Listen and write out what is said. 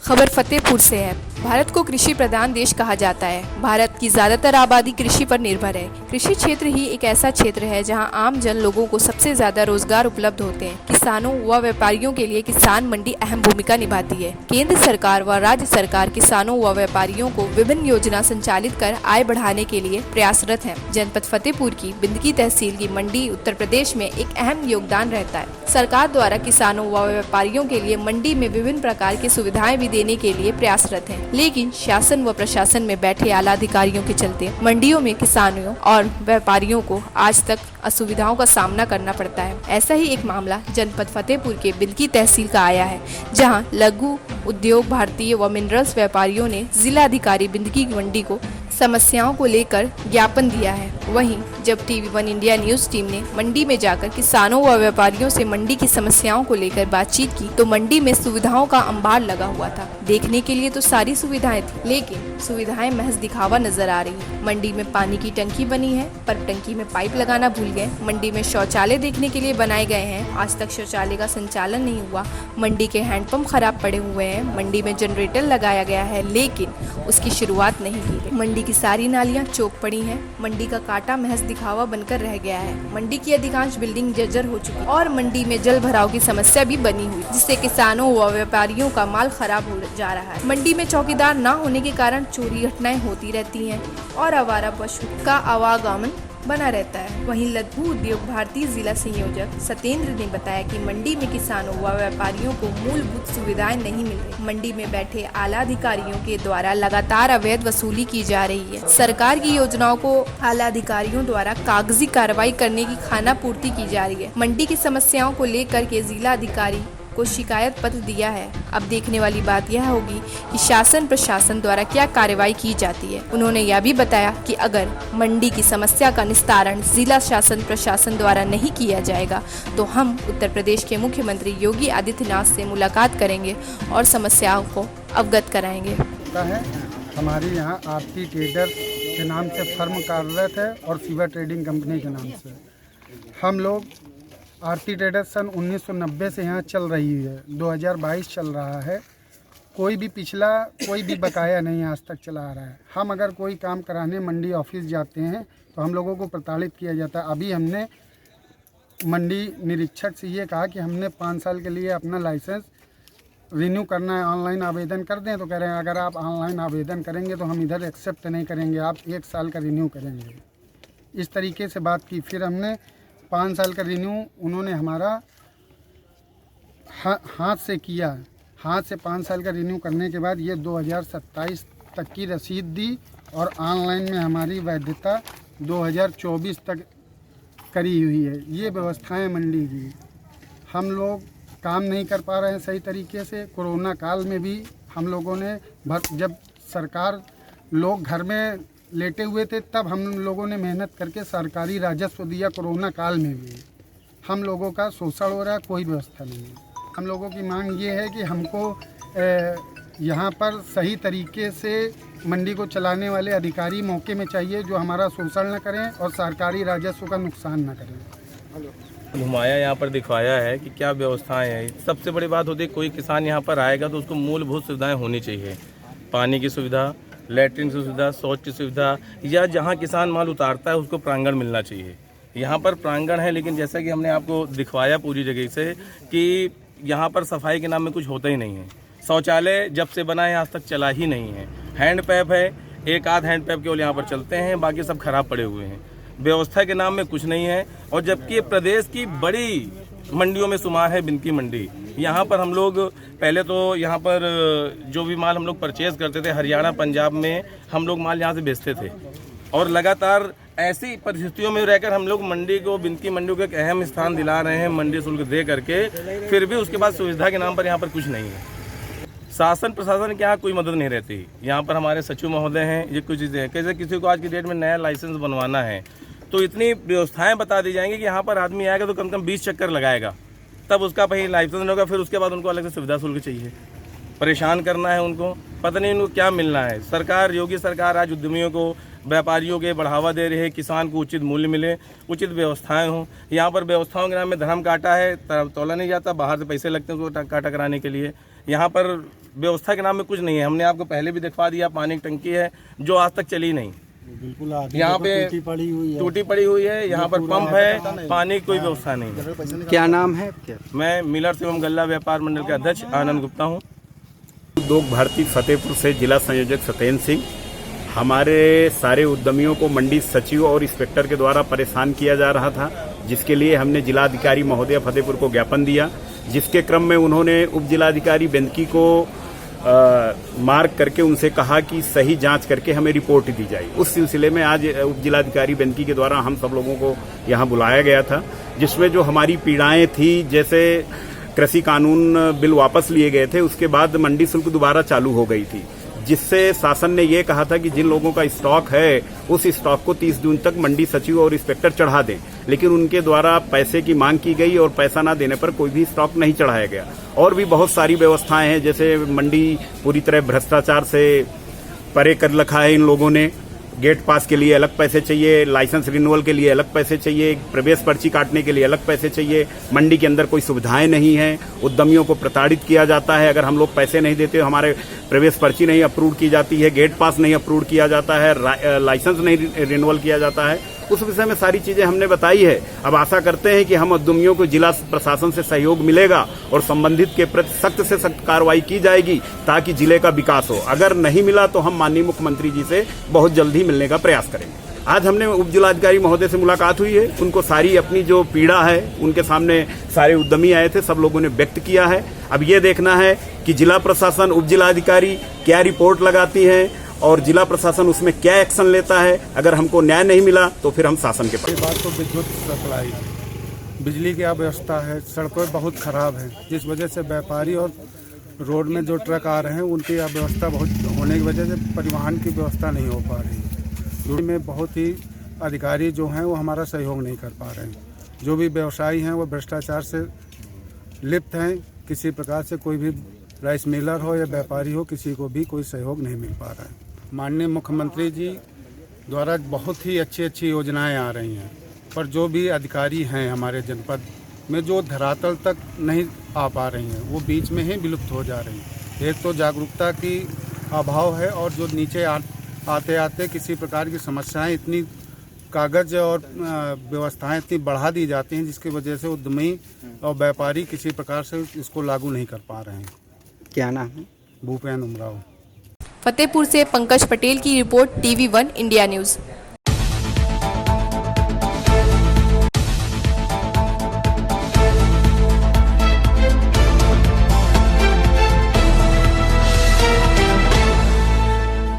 खबर फतेहपुर से है। भारत को कृषि प्रधान देश कहा जाता है। भारत की ज्यादातर आबादी कृषि पर निर्भर है। कृषि क्षेत्र ही एक ऐसा क्षेत्र है जहां आम जन लोगों को सबसे ज्यादा रोजगार उपलब्ध होते हैं। किसानों व व्यापारियों के लिए किसान मंडी अहम भूमिका निभाती है। केंद्र सरकार व राज्य सरकार किसानों व व्यापारियों को विभिन्न योजना संचालित कर आय बढ़ाने के लिए प्रयासरत है। जनपद फतेहपुर की बिंदकी तहसील की मंडी उत्तर प्रदेश में एक अहम योगदान रहता है। सरकार द्वारा किसानों व व्यापारियों के लिए मंडी में विभिन्न प्रकार की सुविधाएं भी देने के लिए प्रयासरत है, लेकिन शासन व प्रशासन में बैठे आला अधिकारियों के चलते मंडियों में किसानों और व्यापारियों को आज तक असुविधाओं का सामना करना पड़ता है। ऐसा ही एक मामला जनपद फतेहपुर के बिंदकी तहसील का आया है, जहां लघु उद्योग भारतीय व मिनरल्स व्यापारियों ने जिला अधिकारी बिंदकी मंडी को समस्याओं को लेकर ज्ञापन दिया है। वहीं जब TV1 इंडिया न्यूज टीम ने मंडी में जाकर किसानों व व्यापारियों से मंडी की समस्याओं को लेकर बातचीत की तो मंडी में सुविधाओं का अंबार लगा हुआ था। देखने के लिए तो सारी सुविधाएं थी, लेकिन सुविधाएं महज दिखावा नजर आ रही है। मंडी में पानी की टंकी बनी है, पर टंकी में पाइप लगाना भूल गए। मंडी में शौचालय देखने के लिए बनाए गए हैं, आज तक शौचालय का संचालन नहीं हुआ। मंडी के हैंडपंप खराब पड़े हुए हैं। मंडी में जनरेटर लगाया गया है, लेकिन उसकी शुरुआत नहीं की गई। मंडी की सारी नालियां चौक पड़ी हैं। मंडी का कांटा महज दिखावा बनकर रह गया है। मंडी की अधिकांश बिल्डिंग जर्जर हो चुकी है और मंडी में जल भराव की समस्या भी बनी हुई, जिससे किसानों व व्यापारियों का माल खराब हो जा रहा है। मंडी में चौकीदार न होने के कारण चोरी घटनाएं होती रहती हैं और आवारा पशु का आवागमन बना रहता है। वहीं लघु उद्योग भारतीय जिला संयोजक सत्येंद्र ने बताया कि मंडी में किसानों व व्यापारियों को मूलभूत सुविधाएं नहीं मिल रही। मंडी में बैठे आला अधिकारियों के द्वारा लगातार अवैध वसूली की जा रही है। सरकार की योजनाओं को आला अधिकारियों द्वारा कागजी कार्रवाई करने की खानापूर्ति की जा रही है। मंडी की समस्याओं को लेकर के जिला अधिकारी को शिकायत पत्र दिया है। अब देखने वाली बात यह होगी कि शासन प्रशासन द्वारा क्या कार्रवाई की जाती है। उन्होंने यह भी बताया कि अगर मंडी की समस्या का निस्तारण जिला शासन प्रशासन द्वारा नहीं किया जाएगा तो हम उत्तर प्रदेश के मुख्यमंत्री योगी आदित्यनाथ से मुलाकात करेंगे और समस्याओं को अवगत कराएंगे। हमारी यहाँ आरती ट्रेडर्स के नाम से फर्म कार्यरत है और शिवा ट्रेडिंग कंपनी के नाम से हम लोग आरती ट्रेडर्स सन 1990 से यहाँ चल रही है। 2022 चल रहा है। कोई भी बकाया नहीं आज तक चला आ रहा है। हम अगर कोई काम कराने मंडी ऑफिस जाते हैं तो हम लोगों को प्रताड़ित किया जाता है। अभी हमने मंडी निरीक्षक से ये कहा कि हमने 5 साल के लिए अपना लाइसेंस रिन्यू करना है, ऑनलाइन आवेदन कर दें। तो कह रहे हैं अगर आप ऑनलाइन आवेदन करेंगे तो हम इधर एक्सेप्ट नहीं करेंगे, आप 1 साल का रिन्यू करेंगे। इस तरीके से बात की। फिर हमने 5 साल का रिन्यू उन्होंने हमारा हाथ से किया। हाथ से 5 साल का रिन्यू करने के बाद ये 2027 तक की रसीद दी और ऑनलाइन में हमारी वैधता 2024 तक करी हुई है। ये व्यवस्थाएं मंडी की। हम लोग काम नहीं कर पा रहे हैं सही तरीके से। कोरोना काल में भी हम लोगों ने जब सरकार लोग घर में लेटे हुए थे तब हम लोगों ने मेहनत करके सरकारी राजस्व दिया। कोरोना काल में भी हम लोगों का शोषण हो रहा है, कोई व्यवस्था नहीं है। हम लोगों की मांग ये है कि हमको यहाँ पर सही तरीके से मंडी को चलाने वाले अधिकारी मौके में चाहिए जो हमारा शोषण न करें और सरकारी राजस्व का नुकसान न करें। घुमाया, यहाँ पर दिखवाया है कि क्या व्यवस्थाएं हैं। सबसे बड़ी बात होती है कोई किसान यहाँ पर आएगा तो उसको मूलभूत सुविधाएं होनी चाहिए। पानी की सुविधा, लैट्रिन की सुविधा, शौच की सुविधा, या जहाँ किसान माल उतारता है उसको प्रांगण मिलना चाहिए। यहाँ पर प्रांगण है, लेकिन जैसा कि हमने आपको दिखवाया पूरी जगह से कि यहाँ पर सफाई के नाम में कुछ होता ही नहीं है। शौचालय जब से बना है आज तक चला ही नहीं है। हैंड पैप है, एक आध हैंड पैप केवल यहाँ पर चलते हैं, बाकी सब खराब पड़े हुए हैं। व्यवस्था के नाम में कुछ नहीं है। और जबकि प्रदेश की बड़ी मंडियों में शुमार है बिंदकी मंडी। यहाँ पर हम लोग पहले तो यहाँ पर जो भी माल हम लोग परचेज़ करते थे हरियाणा पंजाब में हम लोग माल यहाँ से बेचते थे और लगातार ऐसी परिस्थितियों में रहकर हम लोग मंडी को, बिंदकी मंडी को एक अहम स्थान दिला रहे हैं मंडी शुल्क दे करके। फिर भी उसके बाद सुविधा के नाम पर यहाँ पर कुछ नहीं है। शासन प्रशासन के यहाँ कोई मदद नहीं रहती। यहाँ पर हमारे सचिव महोदय हैं, ये कुछ चीज़ें हैं। कैसे किसी को आज की डेट में नया लाइसेंस बनवाना है तो इतनी व्यवस्थाएं बता दी जाएंगी कि यहाँ पर आदमी आएगा तो कम से कम 20 चक्कर लगाएगा, तब उसका कहीं लाइसेंस होगा। फिर उसके बाद उनको अलग से सुविधा शुल्क चाहिए। परेशान करना है उनको, पता नहीं उनको क्या मिलना है। सरकार, योगी सरकार आज उद्यमियों को, व्यापारियों के बढ़ावा दे रही है, किसान को उचित मूल्य मिले, उचित व्यवस्थाएं हों। यहाँ पर व्यवस्थाओं के नाम में धर्म काटा है, तोला नहीं जाता, बाहर से पैसे लगते हैं उसको काटा कराने के लिए। यहाँ पर व्यवस्था के नाम में कुछ नहीं है। हमने आपको पहले भी दिखवा दिया, पानी की टंकी है जो आज तक चली नहीं, बिल्कुल यहाँ पे टूटी पड़ी हुई है, यहाँ पर पंप है, पानी की कोई व्यवस्था नहीं है। क्या नाम है क्या? मैं मिलर एवं गल्ला व्यापार मंडल के अध्यक्ष आनंद गुप्ता हूँ। उद्योग भारती फतेहपुर से जिला संयोजक सत्येंद्र सिंह। हमारे सारे उद्यमियों को मंडी सचिव और इंस्पेक्टर के द्वारा परेशान किया जा रहा था, जिसके लिए हमने जिलाधिकारी महोदय फतेहपुर को ज्ञापन दिया, जिसके क्रम में उन्होंने उप जिलाधिकारी बेंदकी को मार्क करके उनसे कहा कि सही जांच करके हमें रिपोर्ट दी जाए। उस सिलसिले में आज उप जिलाधिकारी बेंदकी के द्वारा हम सब लोगों को यहाँ बुलाया गया था, जिसमें जो हमारी पीड़ाएं थी, जैसे कृषि कानून बिल वापस लिए गए थे, उसके बाद मंडी शुल्क दोबारा चालू हो गई थी, जिससे शासन ने ये कहा था कि जिन लोगों का स्टॉक है उस स्टॉक को 30 जून तक मंडी सचिव और इंस्पेक्टर चढ़ा दें, लेकिन उनके द्वारा पैसे की मांग की गई और पैसा ना देने पर कोई भी स्टॉक नहीं चढ़ाया गया। और भी बहुत सारी व्यवस्थाएं हैं, जैसे मंडी पूरी तरह भ्रष्टाचार से परे कर रखा है इन लोगों ने। गेट पास के लिए अलग पैसे चाहिए, लाइसेंस रिन्यूअल के लिए अलग पैसे चाहिए, प्रवेश पर्ची काटने के लिए अलग पैसे चाहिए। मंडी के अंदर कोई सुविधाएं नहीं है, उद्यमियों को प्रताड़ित किया जाता है। अगर हम लोग पैसे नहीं देते, हमारे प्रवेश पर्ची नहीं अप्रूव की जाती है, गेट पास नहीं अप्रूव किया जाता है, लाइसेंस नहीं रिन्यूअल किया जाता है। उस विषय में सारी चीजें हमने बताई है। अब आशा करते हैं कि हम उद्यमियों को जिला प्रशासन से सहयोग मिलेगा और संबंधित के प्रति सख्त से सख्त कार्रवाई की जाएगी, ताकि जिले का विकास हो। अगर नहीं मिला तो हम माननीय मुख्यमंत्री जी से बहुत जल्द ही मिलने का प्रयास करेंगे। आज हमने उप जिलाधिकारी महोदय से मुलाकात हुई है, उनको सारी अपनी जो पीड़ा है उनके सामने सारे उद्यमी आए थे, सब लोगों ने व्यक्त किया है। अब ये देखना है कि जिला प्रशासन, उप जिलाधिकारी क्या रिपोर्ट लगाती है और जिला प्रशासन उसमें क्या एक्शन लेता है। अगर हमको न्याय नहीं मिला तो फिर हम शासन के पास। बात तो विद्युत सप्लाई, बिजली की अव्यवस्था है, सड़कें बहुत खराब हैं, जिस वजह से व्यापारी और रोड में जो ट्रक आ रहे हैं उनकी अव्यवस्था बहुत होने की वजह से परिवहन की व्यवस्था नहीं हो पा रही। में बहुत ही अधिकारी जो हैं वो हमारा सहयोग नहीं कर पा रहे हैं। जो भी व्यवसायी हैं वो भ्रष्टाचार से लिप्त हैं। किसी प्रकार से कोई भी राइस मिलर हो या व्यापारी हो, किसी को भी कोई सहयोग नहीं मिल पा रहा है। माननीय मुख्यमंत्री जी द्वारा बहुत ही अच्छी योजनाएं आ रही हैं, पर जो भी अधिकारी हैं हमारे जनपद में जो धरातल तक नहीं आ पा रही हैं, वो बीच में ही विलुप्त हो जा रही हैं। एक तो जागरूकता की अभाव है, और जो नीचे आते आते किसी प्रकार की समस्याएं इतनी कागज और व्यवस्थाएं इतनी बढ़ा दी जाती हैं, जिसकी वजह से उद्यमी और व्यापारी किसी प्रकार से इसको लागू नहीं कर पा रहे हैं। क्या नाम है? भूपेंद्र उमराव। फतेहपुर से पंकज पटेल की रिपोर्ट, TV1 इंडिया न्यूज़।